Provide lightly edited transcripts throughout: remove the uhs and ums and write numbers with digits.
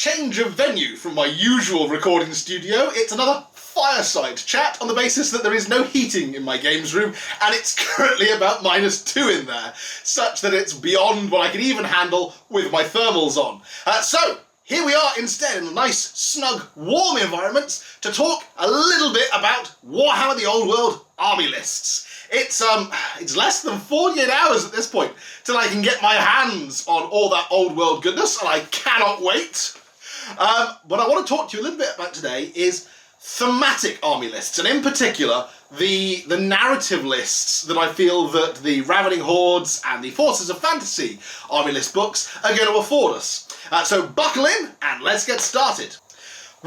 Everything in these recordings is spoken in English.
change of venue from my usual recording studio. It's another fireside chat on the basis that there is no heating in my games room and it's currently about -2 in there, such that it's beyond what I can even handle with my thermals on. So here we are instead in a nice, snug, warm environment to talk a little bit about Warhammer The Old World army lists. It's less than 48 hours at this point till I can get my hands on all that old world goodness, and I cannot wait. What I want to talk to you a little bit about today is thematic army lists, and in particular the narrative lists that I feel that the Ravening Hordes and the Forces of Fantasy army list books are going to afford us. So buckle in and let's get started.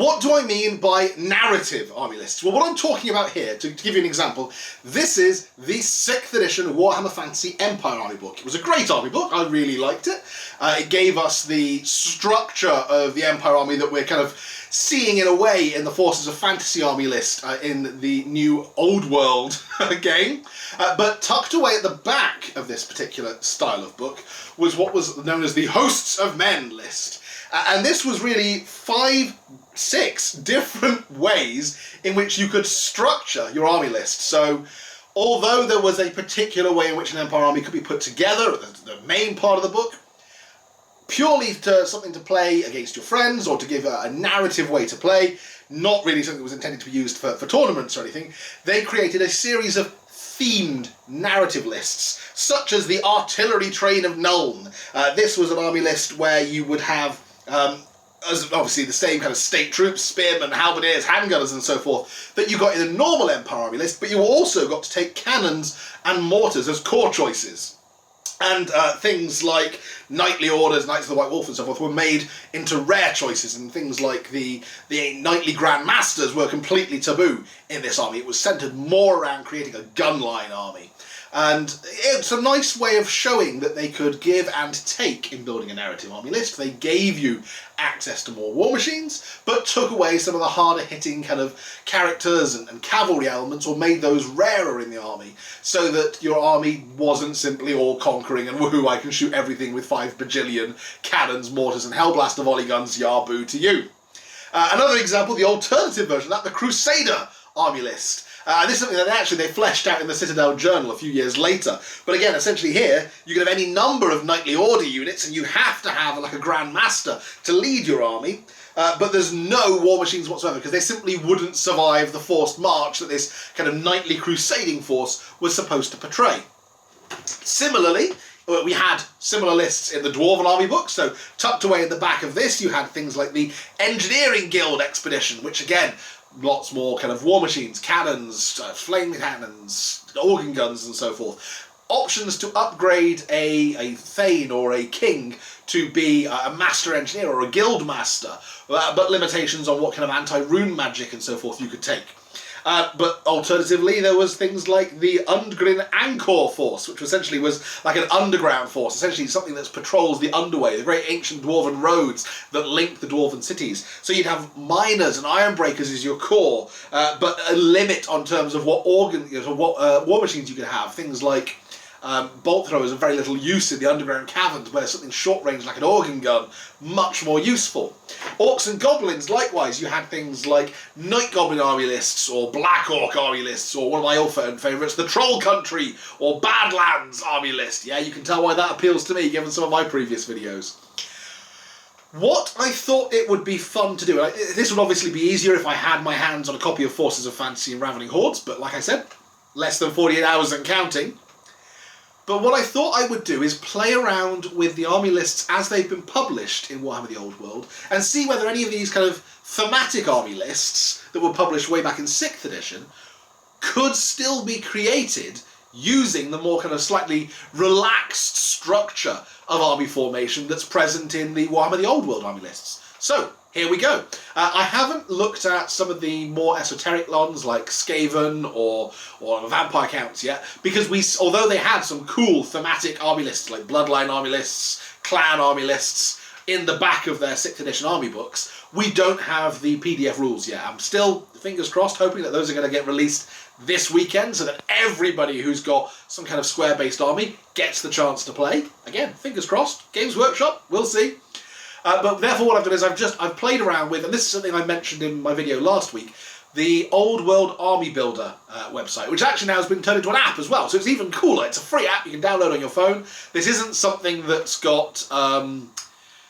What do I mean by narrative army lists? Well, what I'm talking about here, to give you an example, this is the 6th edition Warhammer Fantasy Empire army book. It was a great army book, I really liked it. It gave us the structure of the Empire army that we're kind of seeing in a way in the Forces of Fantasy army list in the new Old World game. But tucked away at the back of this particular style of book was what was known as the Hosts of Men list. And this was really 6 different ways in which you could structure your army list. So although there was a particular way in which an Empire army could be put together, the main part of the book, purely to something to play against your friends or to give a narrative way to play, not really something that was intended to be used for tournaments or anything, they created a series of themed narrative lists, such as the Artillery Train of Nuln. This was an army list where you would have as obviously the same kind of state troops, spearmen, halberdiers, handgunners and so forth that you got in the normal Empire army list, but you also got to take cannons and mortars as core choices. And things like knightly orders, Knights of the White Wolf and so forth were made into rare choices, and things like the knightly Grand Masters were completely taboo in this army. It was centred more around creating a gunline army. And it's a nice way of showing that they could give and take in building a narrative army list. They gave you access to more war machines, but took away some of the harder hitting kind of characters and cavalry elements, or made those rarer in the army, so that your army wasn't simply all conquering and woohoo, I can shoot everything with 5 bajillion cannons, mortars and hellblaster volley guns, yah boo to you. Another example, the alternative version of that, the Crusader army list. This is something that they fleshed out in the Citadel Journal a few years later. But again, essentially here, you can have any number of knightly order units, and you have to have like a Grand Master to lead your army. But there's no war machines whatsoever, because they simply wouldn't survive the forced march that this kind of knightly crusading force was supposed to portray. Similarly, we had similar lists in the Dwarven army book, so tucked away in the back of this you had things like the Engineering Guild expedition, which again, lots more kind of war machines, cannons, flame cannons, organ guns and so forth. Options to upgrade a Thane or a King to be a Master Engineer or a Guild Master, but limitations on what kind of anti-rune magic and so forth you could take. But alternatively, there was things like the Undgren Angkor Force, which essentially was like an underground force, essentially something that patrols the underway, the great ancient dwarven roads that link the dwarven cities. So you'd have miners and ironbreakers as your core, but a limit on terms of what war machines you could have. Things like bolt throwers of very little use in the underground caverns, where something short range like an organ gun, much more useful. Orcs and goblins, likewise, you had things like Night Goblin army lists, or Black Orc army lists, or one of my old favourites, the Troll Country, or Badlands army list. Yeah, you can tell why that appeals to me, given some of my previous videos. What I thought it would be fun to do, this would obviously be easier if I had my hands on a copy of Forces of Fantasy and Ravening Hordes, but like I said, less than 48 hours and counting. But what I thought I would do is play around with the army lists as they've been published in Warhammer The Old World and see whether any of these kind of thematic army lists that were published way back in 6th edition could still be created using the more kind of slightly relaxed structure of army formation that's present in the Warhammer The Old World army lists. So, here we go. I haven't looked at some of the more esoteric ones like Skaven or Vampire Counts yet, because although they had some cool thematic army lists like Bloodline army lists, Clan army lists in the back of their 6th edition army books, we don't have the PDF rules yet. I'm still, fingers crossed, hoping that those are going to get released this weekend so that everybody who's got some kind of square-based army gets the chance to play. Again, fingers crossed. Games Workshop, we'll see. But therefore what I've done is I've played around with, and this is something I mentioned in my video last week, the Old World Army Builder website, which actually now has been turned into an app as well, so it's even cooler. It's a free app you can download on your phone. This isn't something that's got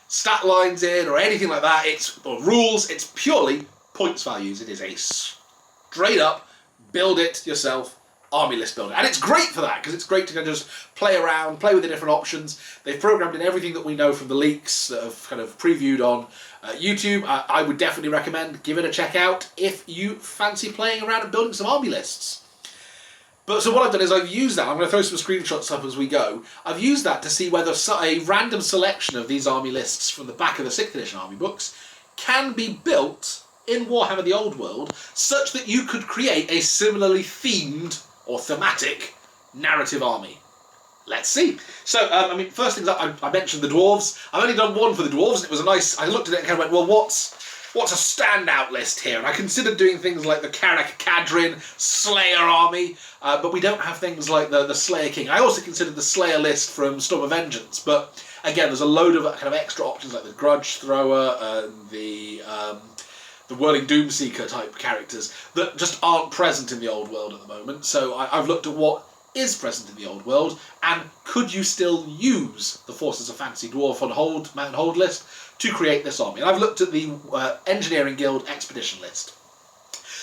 stat lines in or anything like that, or rules. It's purely points values. It is a straight up build it yourself army list builder, and it's great for that because it's great to kind of just play around, play with the different options. They've programmed in everything that we know from the leaks that have kind of previewed on YouTube. I would definitely recommend give it a check out if you fancy playing around and building some army lists. But so what I've done is I've used that. I'm going to throw some screenshots up as we go. I've used that to see whether a random selection of these army lists from the back of the 6th edition army books can be built in Warhammer The Old World such that you could create a similarly themed or thematic narrative army. Let's see. So, I mean, first things up, I mentioned the dwarves. I've only done one for the dwarves, and it was a nice. I looked at it and kind of went, well, what's a standout list here? And I considered doing things like the Karak Kadrin Slayer army, but we don't have things like the Slayer King. I also considered the Slayer list from Storm of Vengeance, but again, there's a load of kind of extra options like the Grudge Thrower and the Whirling Doomseeker type characters that just aren't present in the Old World at the moment. So I've looked at what is present in the Old World, and could you still use the Forces of Fantasy Dwarf on Mountain Hold list to create this army? And I've looked at the Engineering Guild Expedition list.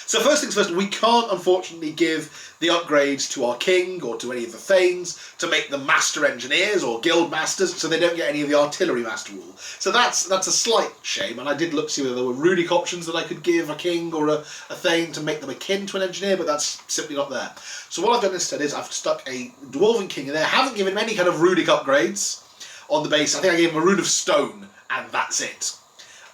So first things first, we can't unfortunately give the upgrades to our king or to any of the thanes to make them master engineers or guild masters, so they don't get any of the artillery master rule. So that's a slight shame, and I did look to see whether there were runic options that I could give a king or a thane to make them akin to an engineer, but that's simply not there. So what I've done instead is I've stuck a dwarven king in there. I haven't given him any kind of runic upgrades on the base. I think I gave him a rune of stone, and that's it.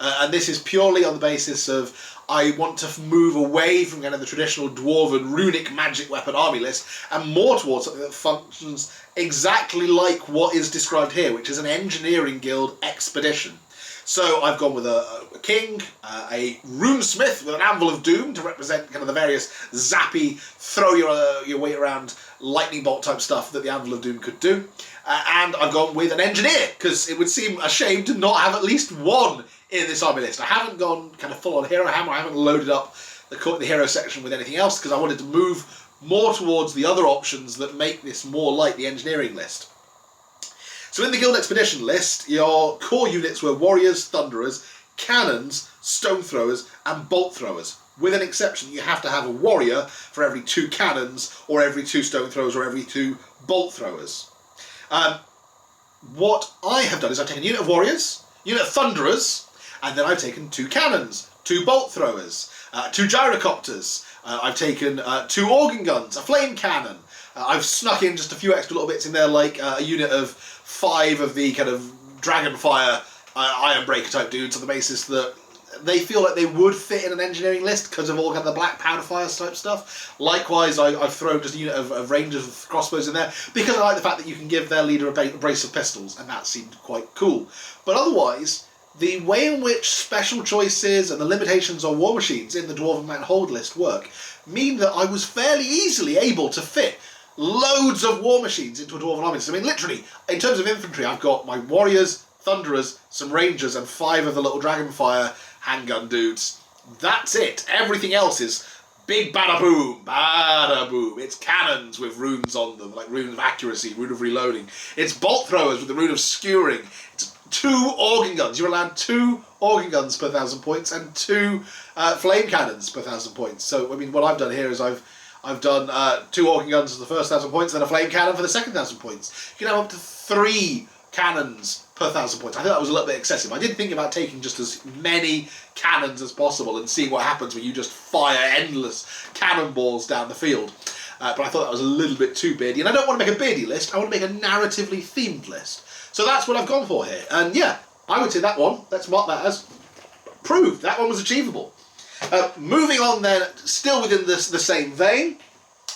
And this is purely on the basis of I want to move away from kind of the traditional dwarven runic magic weapon army list and more towards something that functions exactly like what is described here, which is an engineering guild expedition. So I've gone with a king, a runesmith with an anvil of doom to represent kind of the various zappy, throw your weight around lightning bolt type stuff that the anvil of doom could do. And I've gone with an engineer, because it would seem a shame to not have at least one in this army list. I haven't gone kind of full on hero hammer. I haven't loaded up the hero section with anything else because I wanted to move more towards the other options that make this more like the engineering list. So in the Guild Expedition list, your core units were warriors, thunderers, cannons, stone throwers, and bolt throwers. With an exception, you have to have a warrior for every 2 cannons, or every 2 stone throwers, or every 2 bolt throwers. What I have done is I've taken a unit of warriors, unit of thunderers, and then I've taken 2 cannons, 2 bolt throwers, 2 gyrocopters. I've taken 2 organ guns, a flame cannon. I've snuck in just a few extra little bits in there, like a unit of 5 of the kind of Dragonfire Ironbreaker type dudes, on the basis that they feel like they would fit in an engineering list because of all kind of the black powder fire type stuff. Likewise, I've thrown just a unit of rangers of crossbows in there because I like the fact that you can give their leader a brace of pistols, and that seemed quite cool. But otherwise, the way in which special choices and the limitations on war machines in the Dwarven Mountain Hold list work mean that I was fairly easily able to fit loads of war machines into a Dwarven army. So, I mean, literally, in terms of infantry, I've got my warriors, thunderers, some rangers, and 5 of the little Dragonfire handgun dudes. That's it. Everything else is big bada boom, bada boom. It's cannons with runes on them, like rune of accuracy, rune of reloading. It's bolt throwers with the rune of skewering. It's 2 organ guns. You're allowed 2 organ guns per 1,000 points and 2 flame cannons per 1,000 points. So, I mean, what I've done here is I've done 2 organ guns for the first 1,000 points, then a flame cannon for the second 1,000 points. You can have up to 3 cannons per 1,000 points. I think that was a little bit excessive. I did think about taking just as many cannons as possible and seeing what happens when you just fire endless cannonballs down the field. But I thought that was a little bit too beardy. And I don't want to make a beardy list, I want to make a narratively themed list. So that's what I've gone for here. And yeah, I would say that one, let's mark that as proved. That one was achievable. Moving on then, still within the same vein,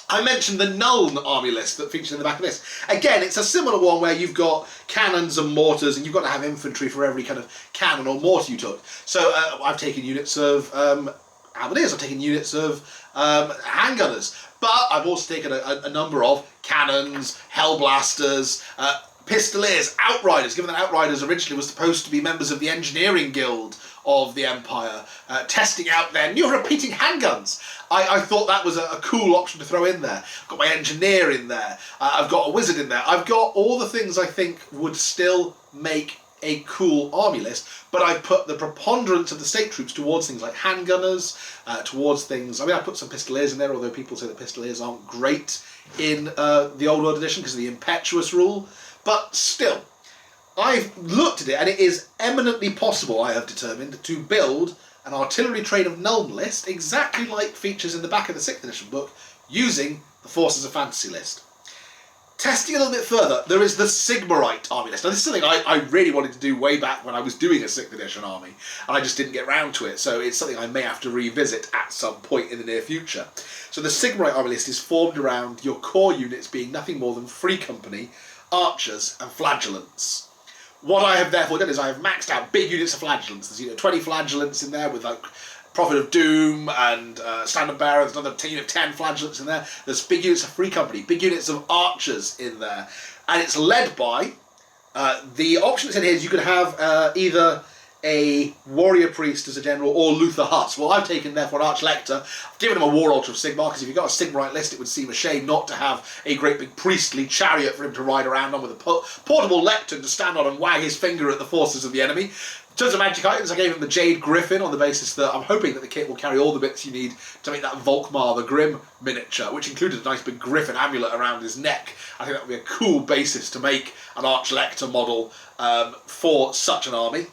I mentioned the Nuln army list that features in the back of this. Again, it's a similar one where you've got cannons and mortars, and you've got to have infantry for every kind of cannon or mortar you took. So I've taken units of Albineers, I've taken units of handgunners, but I've also taken a number of cannons, hellblasters, Pistoliers, Outriders, given that Outriders originally was supposed to be members of the Engineering Guild of the Empire, testing out their new repeating handguns. I thought that was a cool option to throw in there. I've got my Engineer in there, I've got a Wizard in there, I've got all the things I think would still make a cool army list, but I put the preponderance of the state troops towards things like handgunners, towards things, I mean I put some Pistoliers in there, although people say that Pistoliers aren't great in the Old World edition because of the impetuous rule, but still, I've looked at it and it is eminently possible, I have determined, to build an artillery train of Nuln list exactly like features in the back of the 6th edition book using the Forces of Fantasy list. Testing a little bit further, there is the Sigmarite army list. Now this is something I really wanted to do way back when I was doing a 6th edition army, and I just didn't get round to it, so it's something I may have to revisit at some point in the near future. So the Sigmarite army list is formed around your core units being nothing more than Free Company, Archers, and Flagellants. What I have therefore done is I have maxed out big units of Flagellants. There's 20 Flagellants in there with like Prophet of Doom and Standard Bearer. There's another team of 10 Flagellants in there. There's big units of Free Company, big units of Archers in there. And it's led by, the option that's in here is you could have either a Warrior Priest as a general or Luther Huss. Well, I've taken therefore an Archlector. I've given him a War Altar of Sigmar, because if you've got a Sigmarite list, it would seem a shame not to have a great big priestly chariot for him to ride around on with a portable lectern to stand on and wag his finger at the forces of the enemy. In terms of magic items, I gave him the Jade Griffin on the basis that I'm hoping that the kit will carry all the bits you need to make that Volkmar the Grim miniature, which included a nice big Griffin amulet around his neck. I think that would be a cool basis to make an Archlector model for such an army.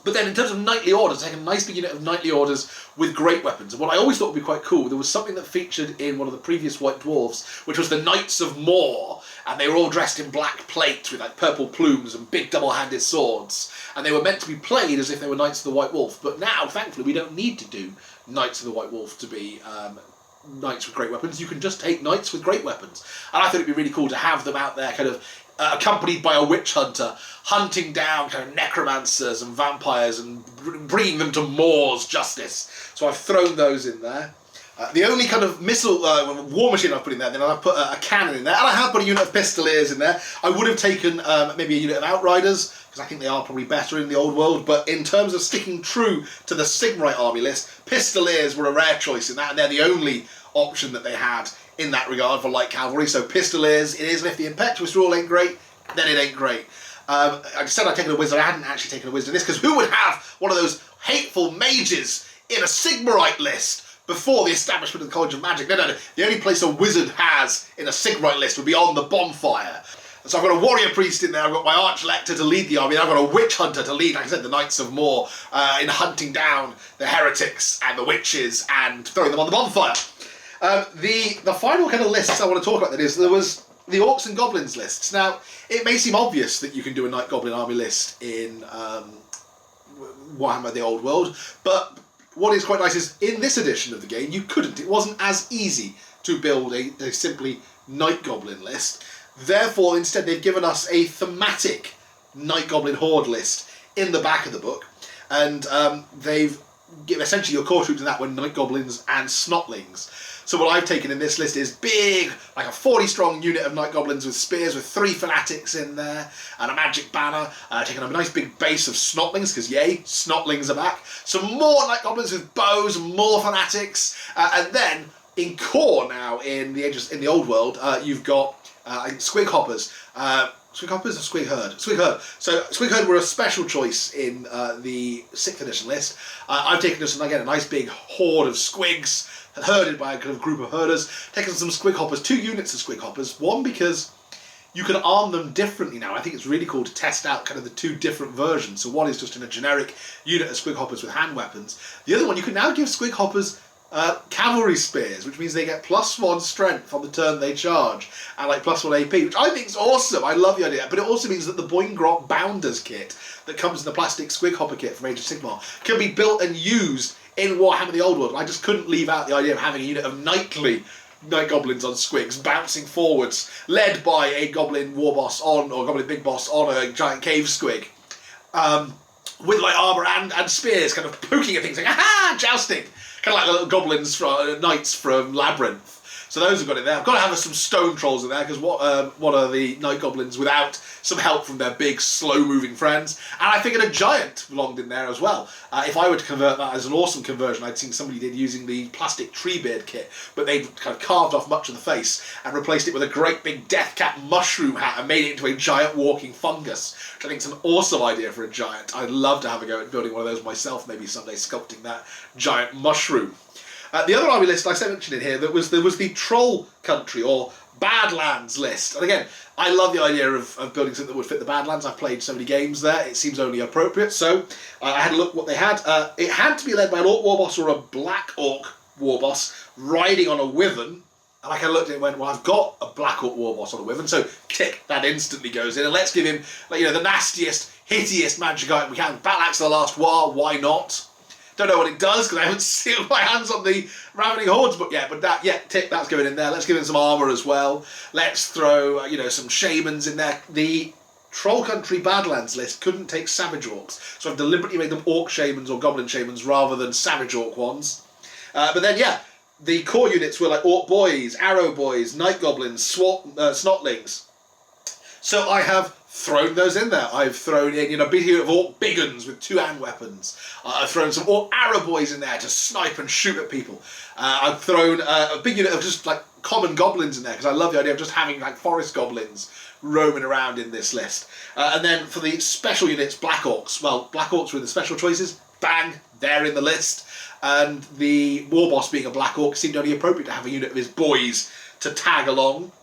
But then in terms of knightly orders, I take a nice big unit of knightly orders with great weapons. And what I always thought would be quite cool, there was something that featured in one of the previous White Dwarfs, which was the Knights of Moor. And they were all dressed in black plate with like purple plumes and big double-handed swords. And they were meant to be played as if they were Knights of the White Wolf. But now, thankfully, we don't need to do Knights of the White Wolf to be knights with great weapons. You can just take knights with great weapons. And I thought it'd be really cool to have them out there kind of accompanied by a witch hunter, hunting down kind of necromancers and vampires and bringing them to Moor's justice. So I've thrown those in there. The only kind of missile war machine I've put in there, then I've put a cannon in there, and I have put a unit of Pistoliers in there. I would have taken maybe a unit of Outriders, because I think they are probably better in the Old World, but in terms of sticking true to the Sigmarite army list, Pistoliers were a rare choice in that, and they're the only option that they had in that regard for light cavalry. So Pistoliers, it is, and if the impetuous rule ain't great, then it ain't great. I said I'd taken a Wizard, I hadn't actually taken a Wizard in this, because who would have one of those hateful mages in a Sigmarite list before the establishment of the College of Magic? No. The only place a Wizard has in a Sigmarite list would be on the bonfire. And so I've got a Warrior Priest in there, I've got my Archlector to lead the army, and I've got a Witch Hunter to lead, like I said, the Knights of Moor, in hunting down the heretics and the witches and throwing them on the bonfire. The final kind of lists I want to talk about, that is, there was the Orcs and Goblins lists. Now, it may seem obvious that you can do a Night Goblin army list in Warhammer The Old World, but what is quite nice is, in this edition of the game, you couldn't. It wasn't as easy to build a simply Night Goblin list. Therefore, instead, they've given us a thematic Night Goblin Horde list in the back of the book, and they've given essentially your core troops in that were Night Goblins and Snotlings. So what I've taken in this list is big, like a 40-strong unit of Night Goblins with spears, with 3 Fanatics in there, and a magic banner. Taking a nice big base of Snotlings, because yay, Snotlings are back. Some more Night Goblins with bows, more Fanatics, and then in core now in the Old World, you've got Squig Hoppers. Squig Hoppers or Squig Herd? Squig Herd. So Squig Herd were a special choice in the 6th edition list. I've taken just again a nice big horde of Squigs, herded by a kind of group of herders, taken some Squig Hoppers, 2 units of Squig Hoppers. One, because you can arm them differently now. I think it's really cool to test out kind of the 2 different versions. So one is just in a generic unit of Squig Hoppers with hand weapons. The other one, you can now give Squig Hoppers cavalry spears, which means they get +1 strength on the turn they charge, and like +1 AP, which I think is awesome. I love the idea. But it also means that the Boingrot Bounders kit that comes in the plastic Squig Hopper kit from Age of Sigmar can be built and used in Warhammer The Old World. I just couldn't leave out the idea of having a unit of knightly Night Goblins on Squigs, bouncing forwards, led by a Goblin War Boss or Goblin Big Boss on a giant cave Squig, with like armour and spears, kind of poking at things, like, aha, jousting! Kind of like the little goblins from Knights from Labyrinth. So those have got in there. I've got to have some stone trolls in there, because what are the night goblins without some help from their big, slow-moving friends? And I figured a giant belonged in there as well. If I were to convert that as an awesome conversion, I'd seen somebody did using the plastic tree beard kit, but they'd kind of carved off much of the face and replaced it with a great big death cap mushroom hat and made it into a giant walking fungus, which I think is an awesome idea for a giant. I'd love to have a go at building one of those myself, maybe someday sculpting that giant mushroom. The other army list I mentioned in here, there was the Troll Country or Badlands list. And again, I love the idea of building something that would fit the Badlands. I've played so many games there, it seems only appropriate. So I had a look what they had. It had to be led by an Orc Warboss or a Black Orc Warboss riding on a Wyvern. And I kind of looked at it and went, well, I've got a Black Orc Warboss on a Wyvern, so tick, that instantly goes in. And let's give him, like, you know, the nastiest, hittiest magic item we can. Battle Axe of the Last War, why not? Don't know what it does because I haven't sealed my hands on the Ravening Hordes book yet, but that, yeah, tick, that's going in there. Let's give him some armour as well. Let's throw, you know, some shamans in there. The Troll Country Badlands list couldn't take Savage Orcs, so I've deliberately made them Orc Shamans or Goblin Shamans rather than Savage Orc ones. But then, yeah, the core units were like Orc Boys, Arrow Boys, Night Goblins, Snotlings. So I have thrown those in there. I've thrown in, you know, a big unit of Orc Biggins with 2 hand weapons. I've thrown some Orc Arrow Boys in there to snipe and shoot at people. I've thrown a big unit of just like common goblins in there because I love the idea of just having like forest goblins roaming around in this list. And then for the special units, Black Orcs. Well, Black Orcs were the special choices. Bang, they're in the list. And the Warboss being a Black Orc seemed only appropriate to have a unit of his boys to tag along.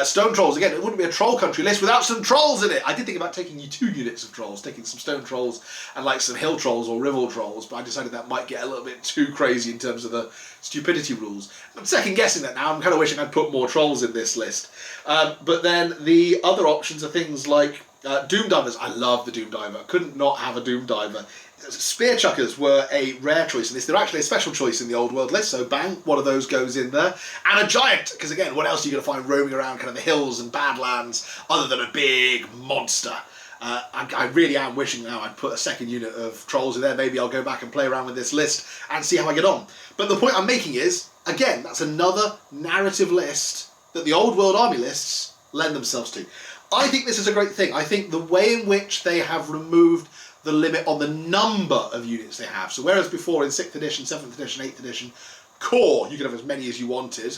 Stone Trolls, again, it wouldn't be a Troll Country list without some Trolls in it. I did think about taking 2 units of Trolls, taking some Stone Trolls and like some Hill Trolls or Rival Trolls, but I decided that might get a little bit too crazy in terms of the stupidity rules. I'm second guessing that now. I'm kind of wishing I'd put more Trolls in this list. But then the other options are things like Doom Divers. I love the Doom Diver. Couldn't not have a Doom Diver. Spear Chuckers were a rare choice in this. They're actually a special choice in the Old World list, so bang, one of those goes in there. And a Giant, because again, what else are you going to find roaming around kind of the hills and Badlands other than a big monster? I really am wishing now I'd put a second unit of Trolls in there. Maybe I'll go back and play around with this list and see how I get on. But the point I'm making is, again, that's another narrative list that the Old World army lists lend themselves to. I think this is a great thing. I think the way in which they have removed the limit on the number of units they have. So whereas before in 6th edition, 7th edition, 8th edition, core, you could have as many as you wanted,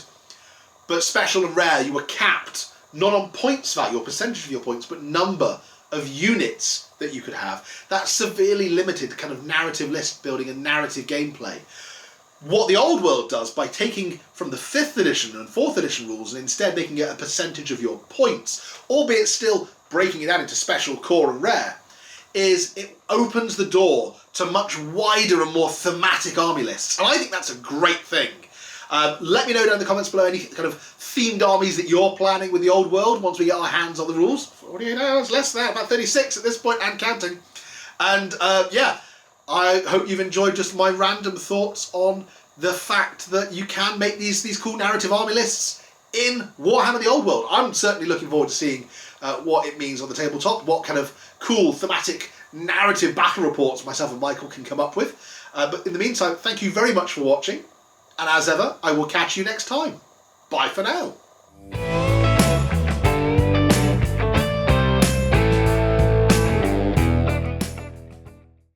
but special and rare, you were capped, not on points value or percentage of your points, but number of units that you could have. That severely limited kind of narrative list building and narrative gameplay. What the Old World does by taking from the 5th edition and 4th edition rules and instead making it a percentage of your points, albeit still breaking it down into special, core and rare, is it opens the door to much wider and more thematic army lists. And I think that's a great thing. Let me know down in the comments below any kind of themed armies that you're planning with the Old World once we get our hands on the rules. 48 hours, less than that, about 36 at this point and counting. And yeah, I hope you've enjoyed just my random thoughts on the fact that you can make these cool narrative army lists in Warhammer The Old World. I'm certainly looking forward to seeing what it means on the tabletop, what kind of cool thematic narrative battle reports myself and Michael can come up with. But in the meantime, thank you very much for watching, and as ever, I will catch you next time. Bye for now.